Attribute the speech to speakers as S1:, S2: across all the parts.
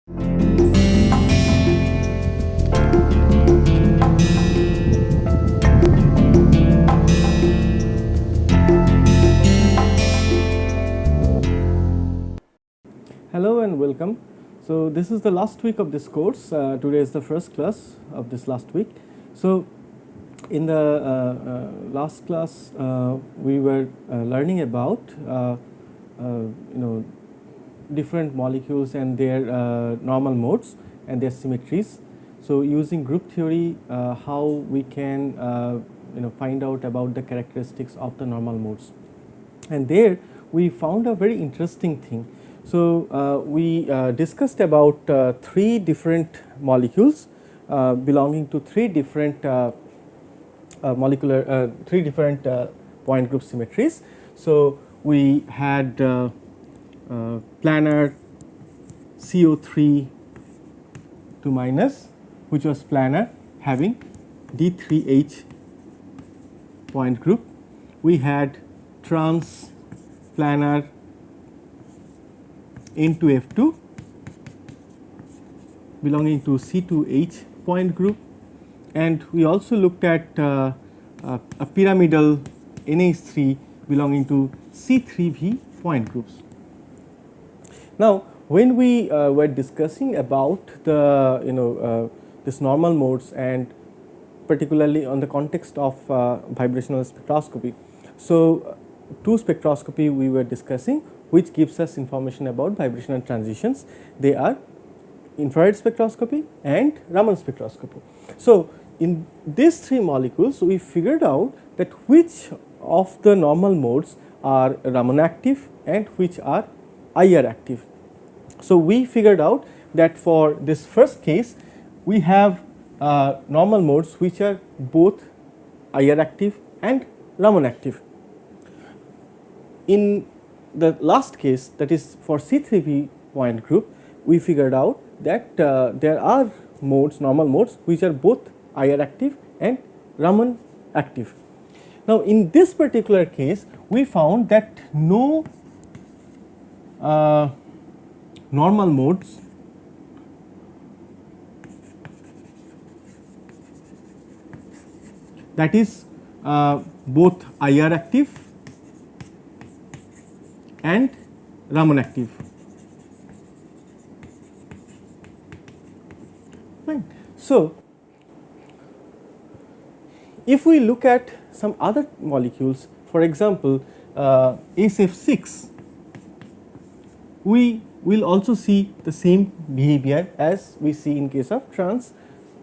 S1: Hello and welcome. So this is the last week of this course. Today is the first class of this last week. So in the last class, we were learning about different molecules and their normal modes and their symmetries. So using group theory, how we can find out about the characteristics of the normal modes. And there we found a very interesting thing. So we discussed about three different molecules belonging to three different three different point group symmetries. So we had planar CO3 2 minus, which was planar having D3H point group. We had trans planar into F2 belonging to C2H point group, and we also looked at a pyramidal NH3 belonging to C3V point groups. Now, when we were discussing about the this normal modes and particularly on the context of vibrational spectroscopy, so two spectroscopy we were discussing which gives us information about vibrational transitions. They are infrared spectroscopy and Raman spectroscopy. So in these three molecules, we figured out that which of the normal modes are Raman active and which are IR active. So we figured out that for this first case, we have normal modes which are both IR active and Raman active. In the last case, that is for C3V point group, we figured out that there are modes, normal modes, which are both IR active and Raman active. Now, in this particular case, we found that no normal modes that is both IR active and Raman active. Fine. So if we look at some other molecules, for example, SF6, we will also see the same behavior as we see in case of trans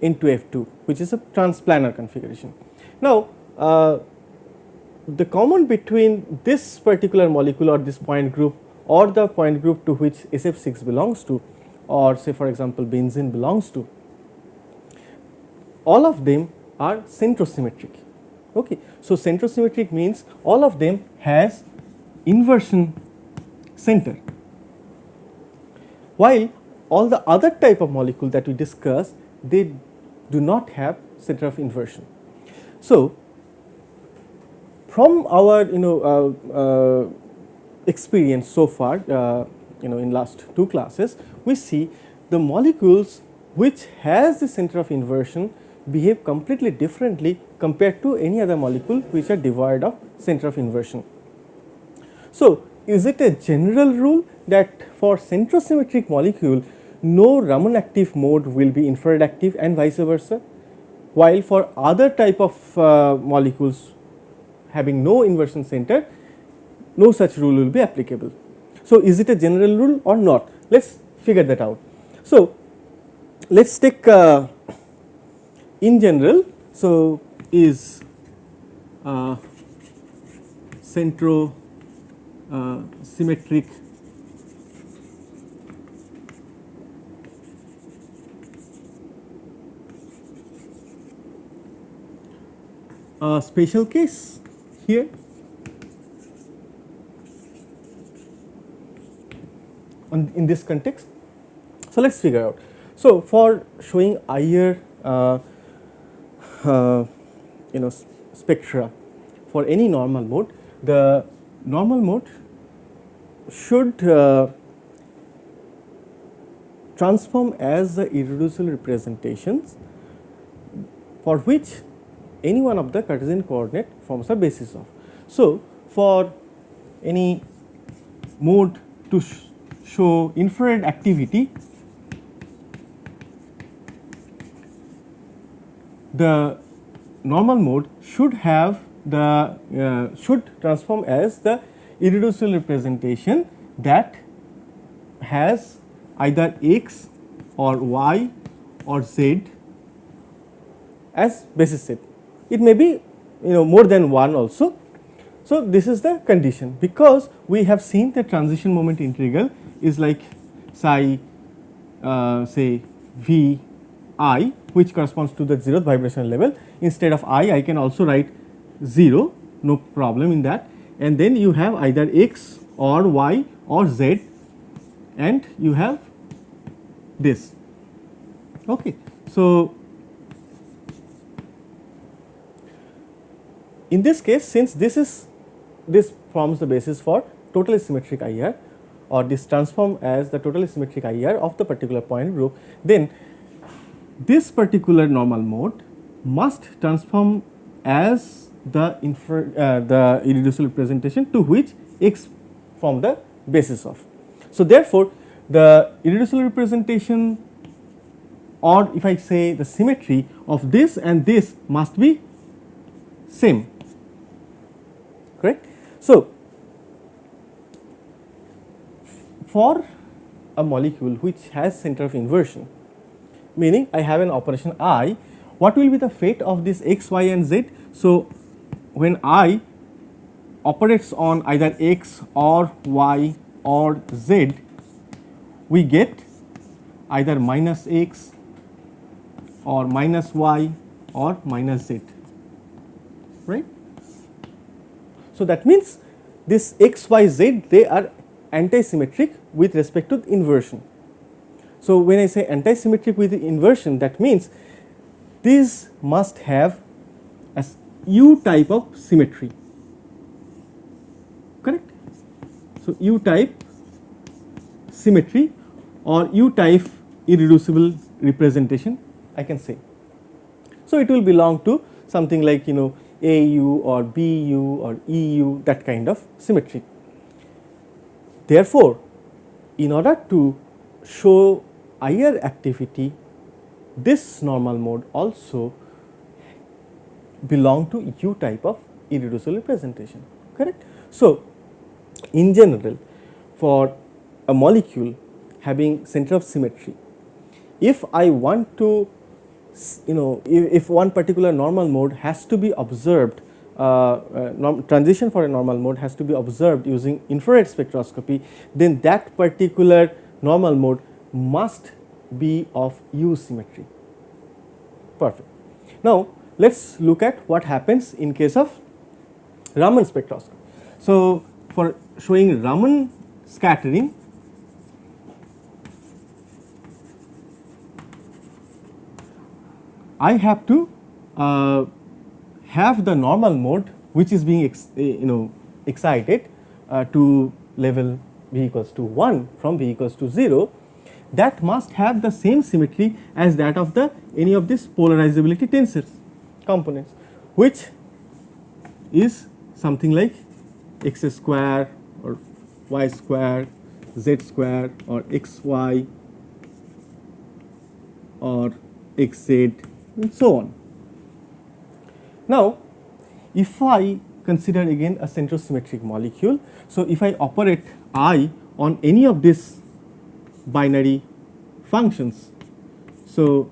S1: into F2, which is a transplanar configuration. Now, the common between this particular molecule or this point group or the point group to which SF6 belongs to, or say for example benzene belongs to, all of them are centrosymmetric. Okay. So centrosymmetric means all of them has inversion center, while all the other type of molecule that we discussed, they do not have center of inversion. So from our experience so far, in last two classes, we see the molecules which has the center of inversion behave completely differently compared to any other molecule which are devoid of center of inversion. So is it a general rule that for centrosymmetric molecule no Raman active mode will be infrared active and vice versa, while for other type of molecules having no inversion center, no such rule will be applicable? So is it a general rule or not? Let's figure that out. So let's take in general. So is centrosymmetric special case here in this context? So let's figure out. So for showing IR spectra for any normal mode, the normal mode should transform as the irreducible representations for which any one of the Cartesian coordinate forms a basis of. So, for any mode to show infrared activity, the normal mode should have the should transform as the irreducible representation that has either x or y or z as basis set. It may be more than one also. So, this is the condition, because we have seen the transition moment integral is like psi say v I, which corresponds to the 0th vibrational level. Instead of I can also write 0, no problem in that, and then you have either x or y or z, and you have this. Okay. So, in this case, since this forms the basis for totally symmetric IR, or this transform as the totally symmetric IR of the particular point group, then this particular normal mode must transform as the irreducible representation to which x form the basis of. So, therefore, the irreducible representation, or if I say the symmetry of this and this, must be same, correct. So, for a molecule which has center of inversion, meaning I have an operation I, what will be the fate of this x, y and z? So, when I operates on either x or y or z, we get either minus x or minus y or minus z, right. So, that means this x, y, z, they are antisymmetric with respect to inversion. So, when I say antisymmetric with inversion, that means these must have a U type of symmetry, correct. So, U type symmetry or U type irreducible representation, I can say. So, it will belong to something like AU or BU or EU, that kind of symmetry. Therefore, in order to show IR activity, this normal mode also belong to U type of irreducible representation, correct. So, in general, for a molecule having center of symmetry, if I want to if one particular normal mode has to be observed, transition for a normal mode has to be observed using infrared spectroscopy, then that particular normal mode must be of U symmetry. Perfect. Now, let us look at what happens in case of Raman spectroscopy. So, for showing Raman scattering, I have to have the normal mode which is being excited to level v equals to 1 from v equals to 0, that must have the same symmetry as that of the any of these polarizability tensors components, which is something like x square or y square, z square or xy or xz and so on. Now, if I consider again a centrosymmetric molecule, so if I operate I on any of these binary functions, so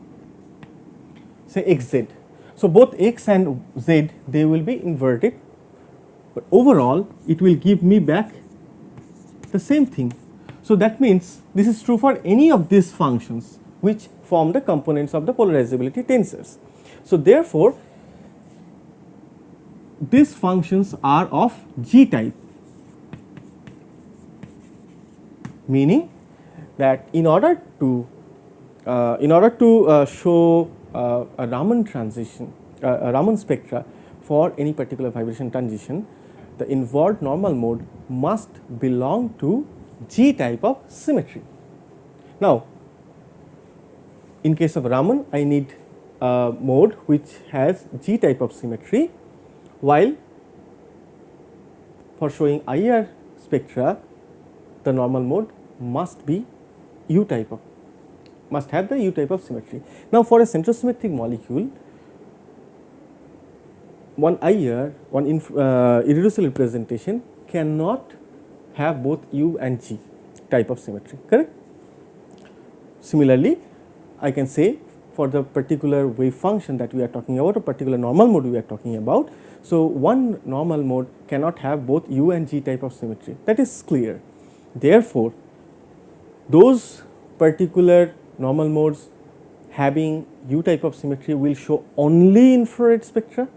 S1: say xz, so both x and z, they will be inverted, but overall it will give me back the same thing. So, that means this is true for any of these functions which form the components of the polarizability tensors. So, therefore, these functions are of G type, meaning that in order to show a Raman transition, a Raman spectra for any particular vibration transition, the involved normal mode must belong to G type of symmetry. Now, in case of Raman, I need a mode which has G type of symmetry, while for showing IR spectra, the normal mode must be U type of, must have the U type of symmetry. Now, for a centrosymmetric molecule, one IR, one irreducible representation cannot have both U and G type of symmetry, correct? Similarly, I can say for the particular wave function that we are talking about, a particular normal mode we are talking about, so one normal mode cannot have both U and G type of symmetry, that is clear. Therefore, those particular normal modes having U type of symmetry will show only infrared spectra,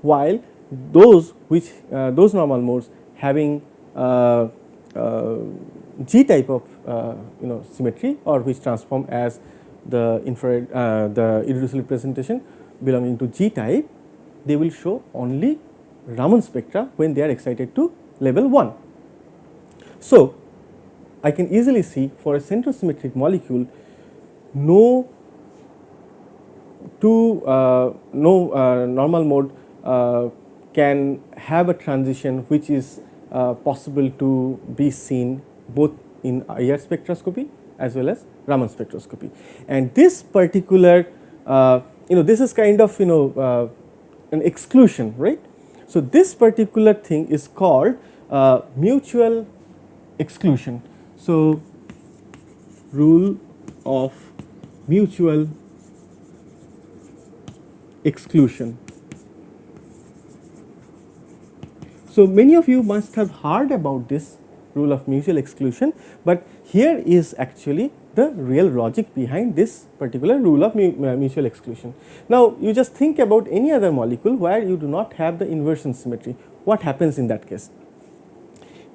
S1: while those which those normal modes having G type of symmetry, or which transform as the infrared the irreducible representation belonging to G type, they will show only Raman spectra when they are excited to level 1. So, I can easily see for a centrosymmetric molecule, no normal mode can have a transition which is possible to be seen both in IR spectroscopy as well as Raman spectroscopy. And this particular, this is kind of an exclusion, right? So, this particular thing is called mutual exclusion. So, rule of mutual exclusion. So, many of you must have heard about this rule of mutual exclusion, but here is actually the real logic behind this particular rule of mutual exclusion. Now, you just think about any other molecule where you do not have the inversion symmetry. What happens in that case?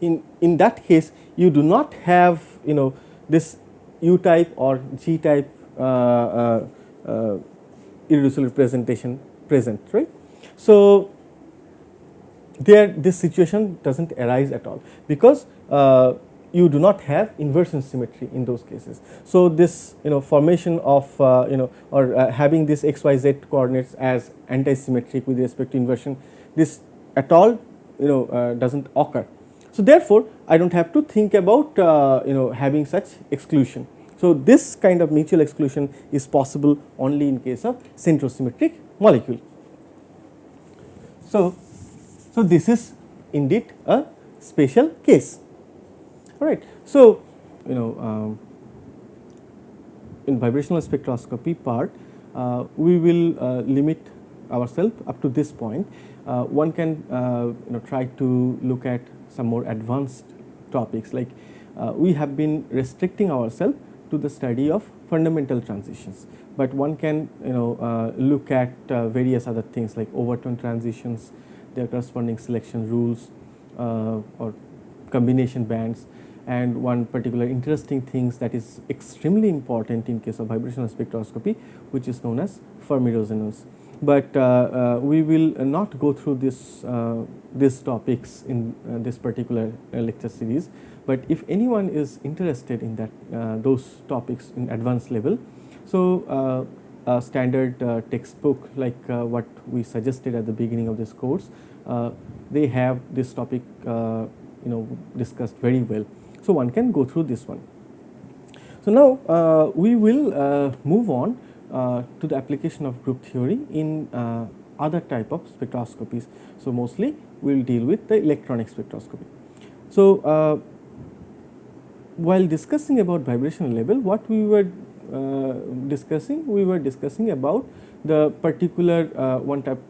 S1: In that case, you do not have this U type or G type irreducible representation present, right? So, there this situation does not arise at all, because you do not have inversion symmetry in those cases. So, this formation of having this XYZ coordinates as anti-symmetric with respect to inversion, this at all does not occur. So, therefore, I do not have to think about having such exclusion. So, this kind of mutual exclusion is possible only in case of centrosymmetric molecule. So, this is indeed a special case. All right. So, in vibrational spectroscopy part, we will limit ourselves up to this point. One can try to look at some more advanced topics, like we have been restricting ourselves to the study of fundamental transitions, but one can look at various other things like overtone transitions, their corresponding selection rules or combination bands, and one particular interesting things that is extremely important in case of vibrational spectroscopy, which is known as Fermi resonance. But we will not go through these topics in this particular lecture series. But if anyone is interested in that those topics in advanced level, so a standard textbook like what we suggested at the beginning of this course, they have this topic discussed very well. So, one can go through this one. So, now we will move on to the application of group theory in other type of spectroscopies. So, mostly we will deal with the electronic spectroscopy. So, while discussing about vibrational level, what we were discussing? We were discussing about the particular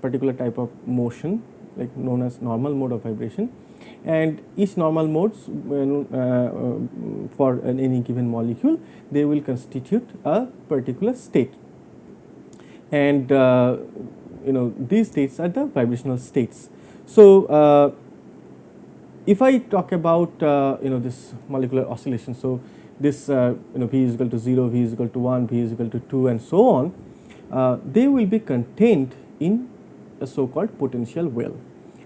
S1: particular type of motion, like known as normal mode of vibration, and each normal modes for any given molecule, they will constitute a particular state, and these states are the vibrational states. So, if I talk about this molecular oscillation, so this V is equal to 0, V is equal to 1, V is equal to 2, and so on, they will be contained in a so-called potential well,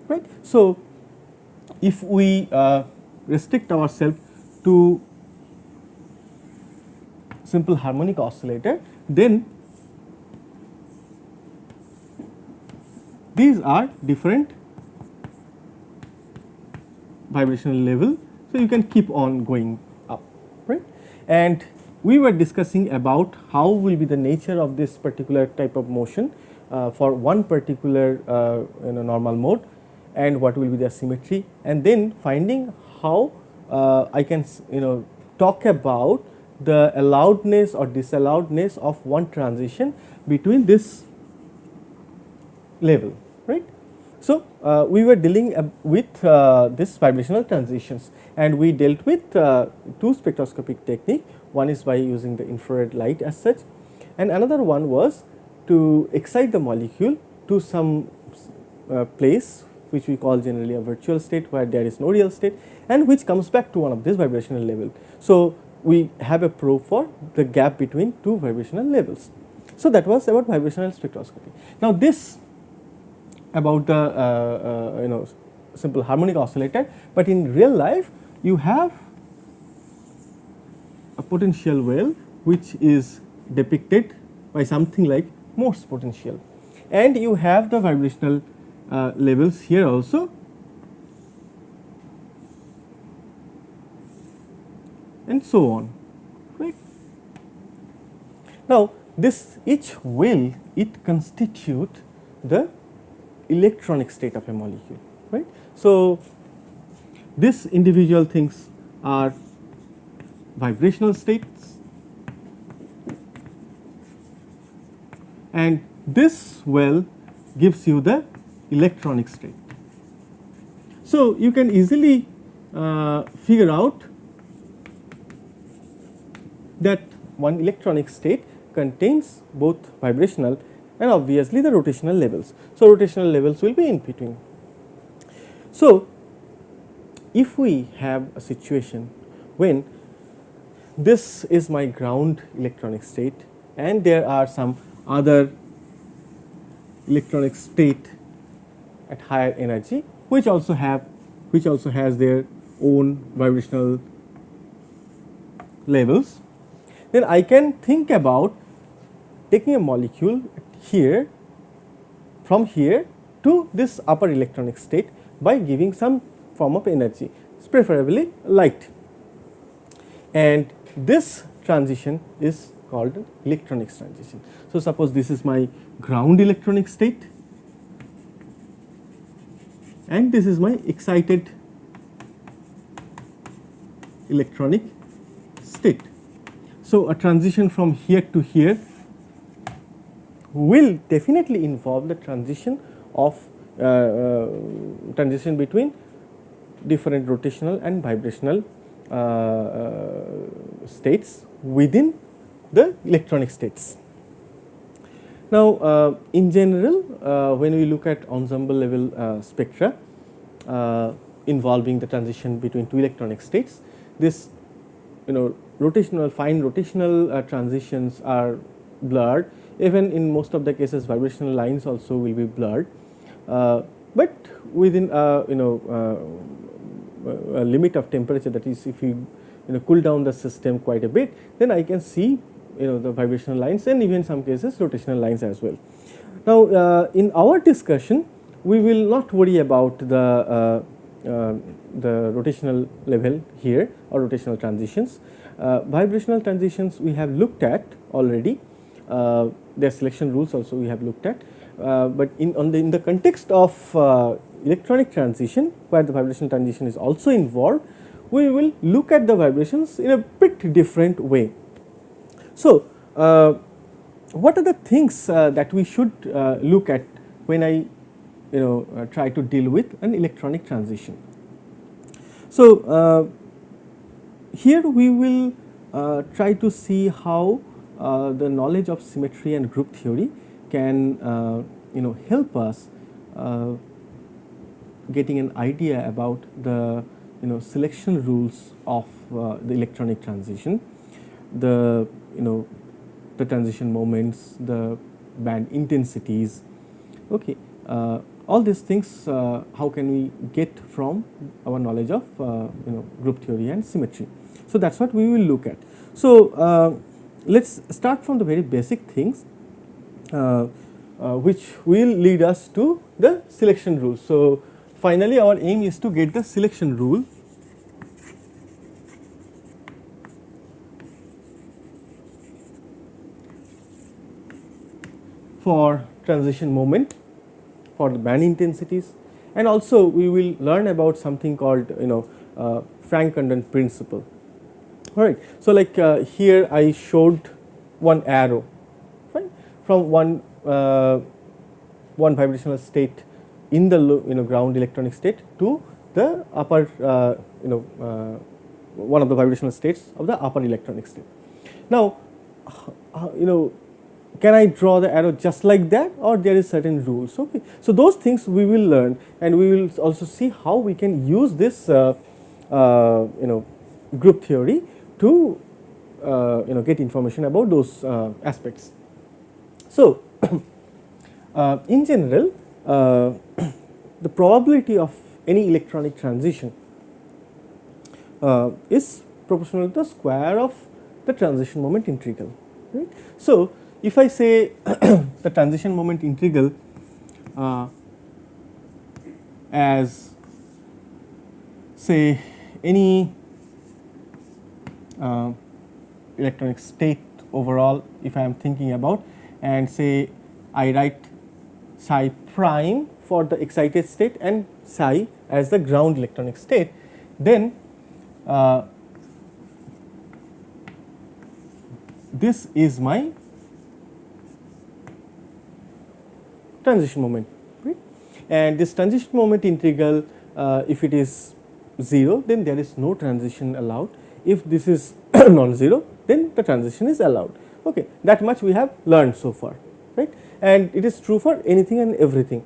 S1: right. So, if we restrict ourselves to simple harmonic oscillator, then these are different vibrational level. So, you can keep on going up, right. And we were discussing about how will be the nature of this particular type of motion for one particular normal mode, and what will be the symmetry, and then finding how I can talk about the allowedness or disallowedness of one transition between this level, right. So, we were dealing with this vibrational transitions, and we dealt with two spectroscopic technique. One is by using the infrared light as such, and another one was to excite the molecule to some place which we call generally a virtual state, where there is no real state, and which comes back to one of these vibrational level. So, we have a probe for the gap between two vibrational levels. So, that was about vibrational spectroscopy. Now, this about the simple harmonic oscillator, but in real life you have a potential well which is depicted by something like Morse potential, and you have the vibrational levels here also, and so on, right. Now, this each well, it constitute the electronic state of a molecule, right. So, these individual things are vibrational states, and this well gives you the electronic state. So, you can easily figure out that one electronic state contains both vibrational and obviously the rotational levels. So, rotational levels will be in between. So, if we have a situation when this is my ground electronic state and there are some other electronic state at higher energy which also has their own vibrational levels, then I can think about taking a molecule here from here to this upper electronic state by giving some form of energy, preferably light, and this transition is called electronic transition. So, suppose this is my ground electronic state and this is my excited electronic state. So, a transition from here to here will definitely involve the transition of transition between different rotational and vibrational states within the electronic states. Now, in general, when we look at ensemble level spectra involving the transition between two electronic states, this rotational fine rotational transitions are blurred. Even in most of the cases, vibrational lines also will be blurred, but within a limit of temperature, that is, if you cool down the system quite a bit, then I can see the vibrational lines and even some cases rotational lines as well. Now, in our discussion, we will not worry about the rotational level here or rotational transitions. Vibrational transitions we have looked at already. Their selection rules also we have looked at, but in the context of electronic transition, where the vibrational transition is also involved, we will look at the vibrations in a bit different way. So, what are the things that we should look at when I try to deal with an electronic transition? So, here we will try to see how the knowledge of symmetry and group theory can help us getting an idea about the selection rules of the electronic transition, the transition moments, the band intensities. Okay, all these things how can we get from our knowledge of group theory and symmetry. So, that is what we will look at. So, let's start from the very basic things, which will lead us to the selection rule. So, finally, our aim is to get the selection rule for transition moment, for the band intensities, and also we will learn about something called Franck-Condon principle. All right. So, like here I showed one arrow, right, from one vibrational state in the ground electronic state to the upper one of the vibrational states of the upper electronic state. Now, can I draw the arrow just like that, or there is certain rules? Okay. So, those things we will learn, and we will also see how we can use this group theory to get information about those aspects. So, in general, the probability of any electronic transition is proportional to the square of the transition moment integral, right. So, if I say the transition moment integral as, say, any electronic state overall, if I am thinking about, and say I write psi prime for the excited state and psi as the ground electronic state, then this is my transition moment, right? And this transition moment integral, if it is 0, then there is no transition allowed. If this is non-zero, then the transition is allowed. Okay, that much we have learned so far, right? And it is true for anything and everything,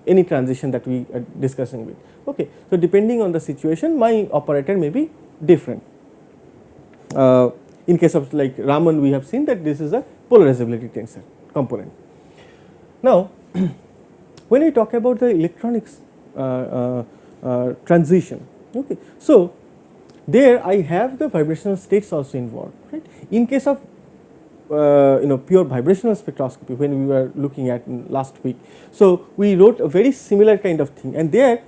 S1: any transition that we are discussing with. Okay, so depending on the situation, my operator may be different. In case of like Raman, we have seen that this is a polarizability tensor component. Now, when we talk about the electronics transition, okay, so there I have the vibrational states also involved, right. In case of pure vibrational spectroscopy, when we were looking at last week, so we wrote a very similar kind of thing, and there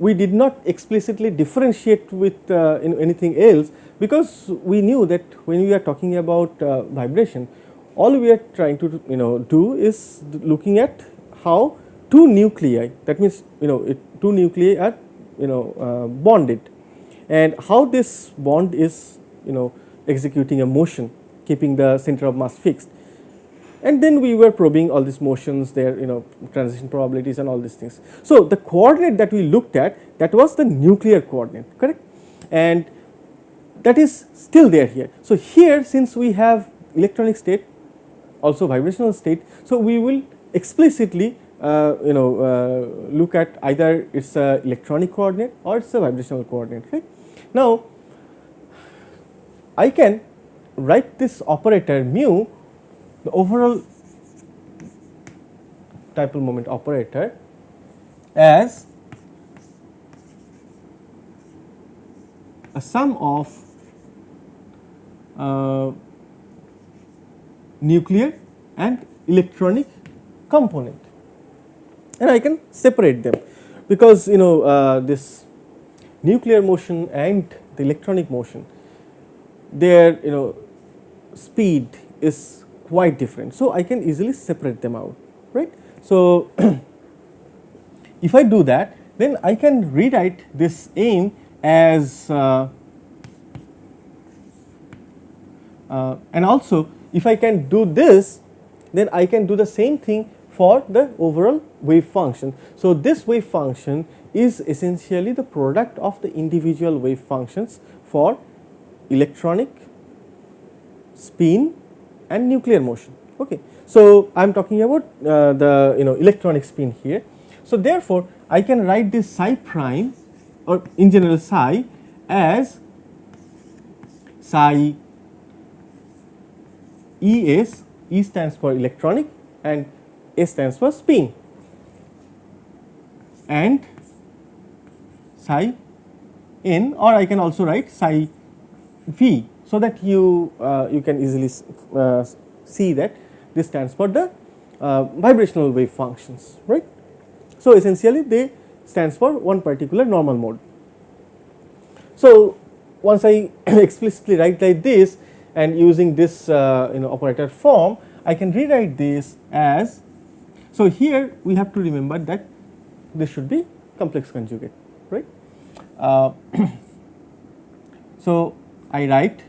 S1: we did not explicitly differentiate with anything else, because we knew that when we are talking about vibration, all we are trying to do is looking at how two nuclei, that means two nuclei are bonded, and how this bond is executing a motion, keeping the center of mass fixed. And then we were probing all these motions, their transition probabilities and all these things. So, the coordinate that we looked at, that was the nuclear coordinate, correct, and that is still there here. So, here since we have electronic state, also vibrational state, so we will explicitly look at either it's a electronic coordinate or it's a vibrational coordinate, right. Now, I can write this operator mu, the overall dipole moment operator, as a sum of nuclear and electronic component, and I can separate them, because this nuclear motion and the electronic motion, their speed is quite different. So, I can easily separate them out, right. So, if I do that, then I can rewrite this aim as and also if I can do this, then I can do the same thing for the overall wave function. So, this wave function is essentially the product of the individual wave functions for electronic, spin and nuclear motion. Okay. So, I am talking about the electronic spin here. So, therefore, I can write this psi prime, or in general psi, as psi ES, E stands for electronic and S stands for spin, and psi N, or I can also write psi V. so that you can easily see that this stands for the vibrational wave functions, right. So essentially they stands for one particular normal mode. So once I explicitly write like this and using this operator form, I can rewrite this as, so here we have to remember that this should be complex conjugate, right. So I write,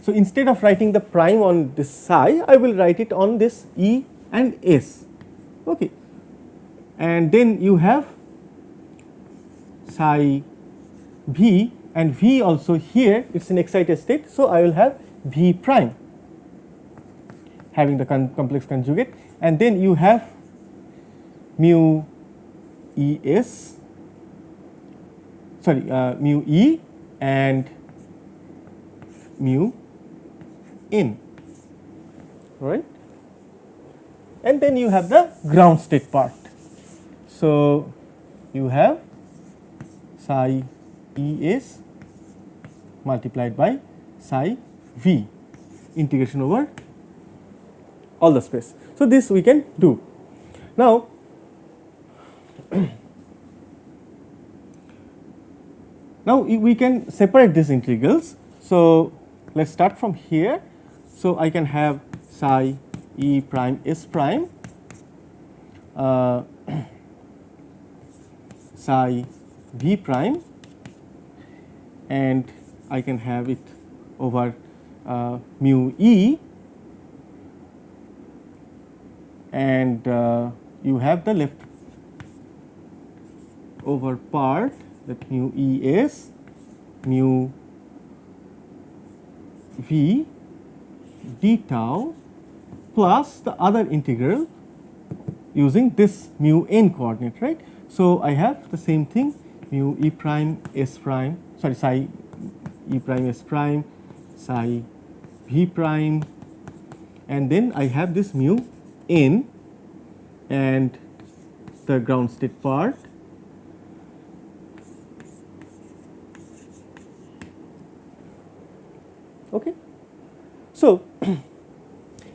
S1: so instead of writing the prime on this psi, I will write it on this E and S, okay. And then you have psi V, and V also here it is in excited state, so I will have V prime having the complex conjugate, and then you have mu ES, sorry, mu E and mu N, right. And then you have the ground state part. So you have psi ES multiplied by psi V, integration over all the space. So this we can do. Now we can separate these integrals. So let's start from here. So I can have psi E prime S prime psi V prime, and I can have it over mu E, and you have the left over part, that mu E S mu V d tau plus the other integral using this mu n coordinate, right. So I have the same thing, mu E prime S prime, sorry, psi E prime S prime psi V prime, and then I have this mu n and the ground state part. Okay. So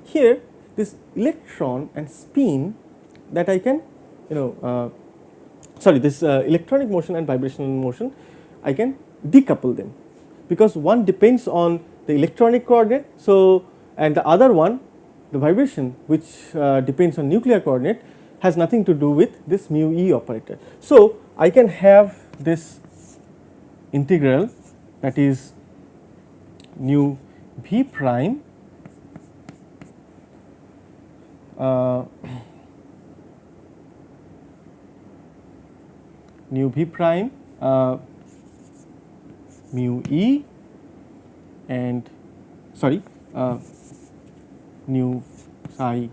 S1: here this electron and spin that I can this electronic motion and vibrational motion, I can decouple them, because one depends on the electronic coordinate, so, and the other one, the vibration, which depends on nuclear coordinate, has nothing to do with this mu E operator. So I can have this integral, that is nu V prime nu V prime mu E and nu psi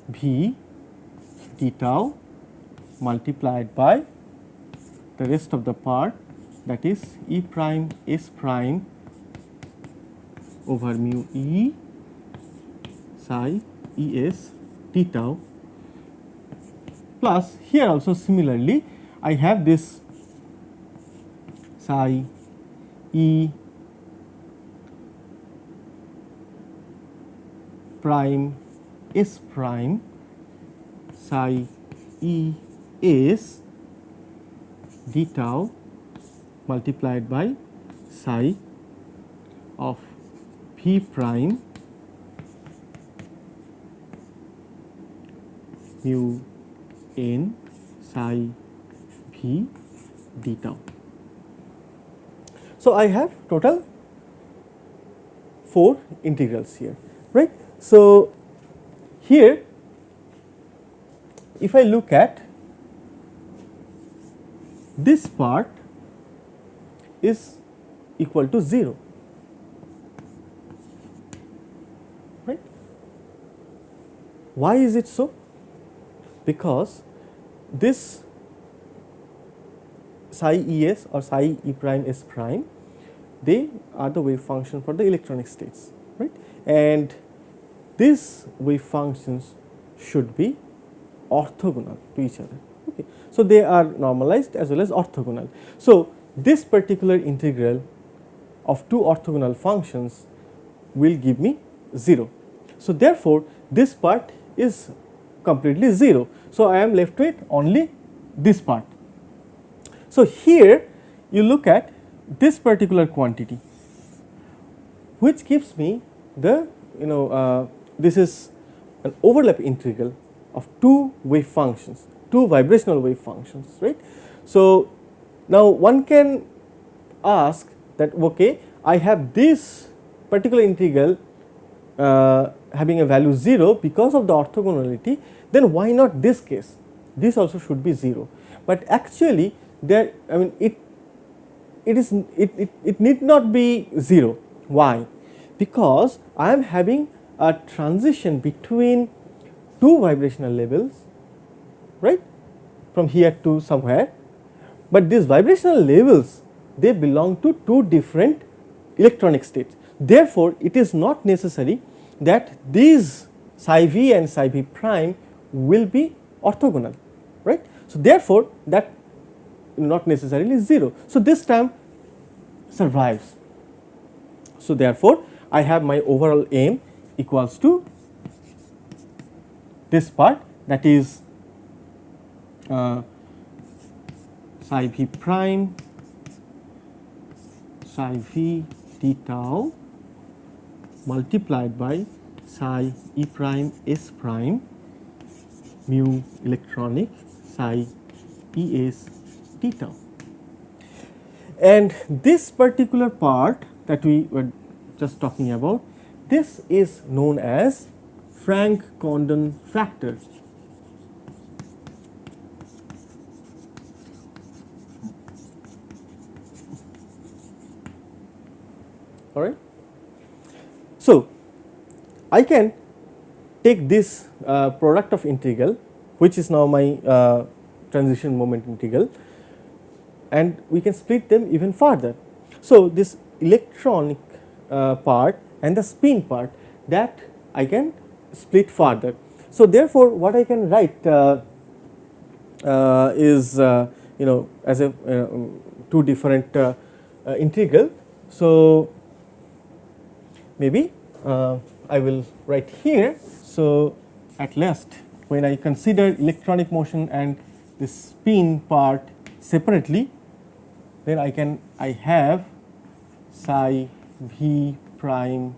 S1: V d tau multiplied by the rest of the part, that is E prime S prime over mu E psi E S d tau, plus here also similarly I have this psi E prime S prime psi E S d tau multiplied by psi of V prime mu n psi V d tau. So I have total 4 integrals here, right. So here if I look at this part is equal to 0, right. Why is it so? Because this psi Es or psi E prime S prime, they are the wave function for the electronic states, right, and these wave functions should be orthogonal to each other. Okay. So they are normalized as well as orthogonal. So this particular integral of two orthogonal functions will give me 0. So, therefore, this part is completely 0. So, I am left with only this part. So, here you look at this particular quantity, which gives me the this is an overlap integral of two wave functions, two vibrational wave functions, right. So, now one can ask that, okay, I have this particular integral having a value 0 because of the orthogonality, then why not this case? This also should be 0. But actually there, I mean, it need not be 0. Why? Because I am having a transition between two vibrational levels, right, from here to somewhere, but these vibrational levels, they belong to two different electronic states. Therefore, it is not necessary that these psi v and psi v prime will be orthogonal, right. So, therefore, that not necessarily 0. So, this term survives. So, therefore, I have my overall M equals to this part, that is psi v prime psi v d tau multiplied by psi e prime s prime mu electronic psi e s d tau. And this particular part that we were just talking about, this is known as Franck-Condon factor. All right. So, I can take this product of integral, which is now my transition moment integral, and we can split them even further. So, this electronic part and the spin part, that I can split further. So, therefore, what I can write is as a two different integral. So, maybe I will write here. So, at last, when I consider electronic motion and the spin part separately, then I have psi v prime.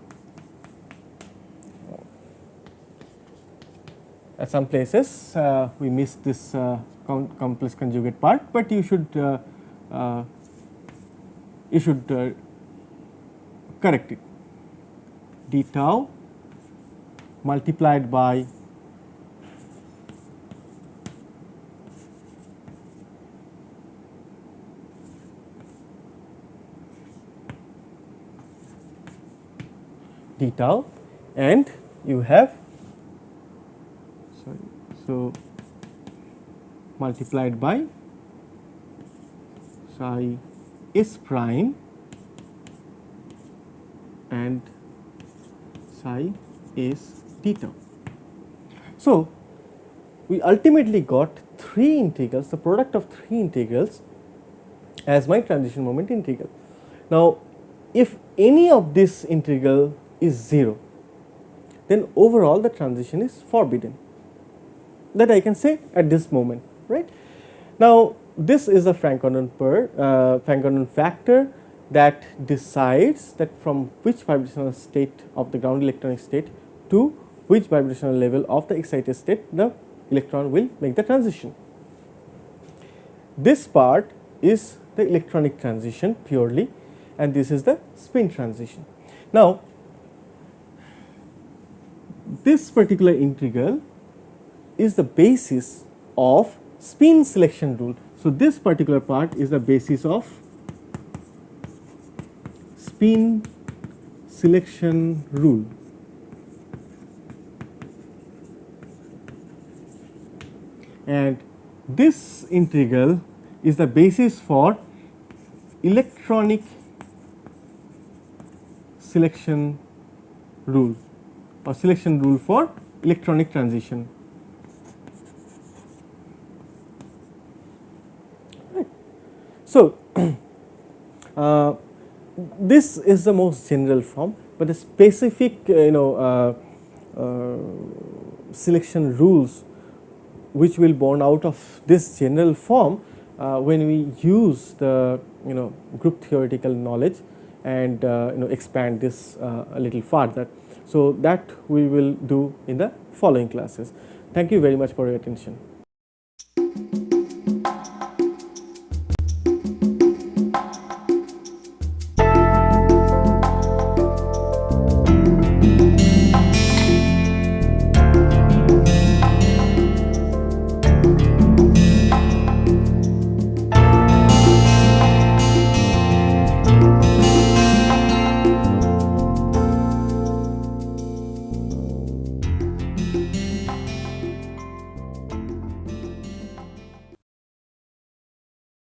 S1: At some places we miss this complex conjugate part, but you should correct it. D tau multiplied by d tau, and you have so multiplied by psi s prime and psi s d tau. So, we ultimately got three integrals, the product of three integrals as my transition moment integral. Now, if any of this integral is 0, then overall the transition is forbidden. That I can say at this moment, right. Now, this is a Franck-Condon factor that decides that from which vibrational state of the ground electronic state to which vibrational level of the excited state the electron will make the transition. This part is the electronic transition purely, and this is the spin transition. Now, this particular integral is the basis of spin selection rule. So, this particular part is the basis of spin selection rule. And this integral is the basis for electronic selection rule, or selection rule for electronic transition. Right. So, This is the most general form, but the specific selection rules which will born out of this general form when we use the group theoretical knowledge and expand this a little further. So that we will do in the following classes. Thank you very much for your attention.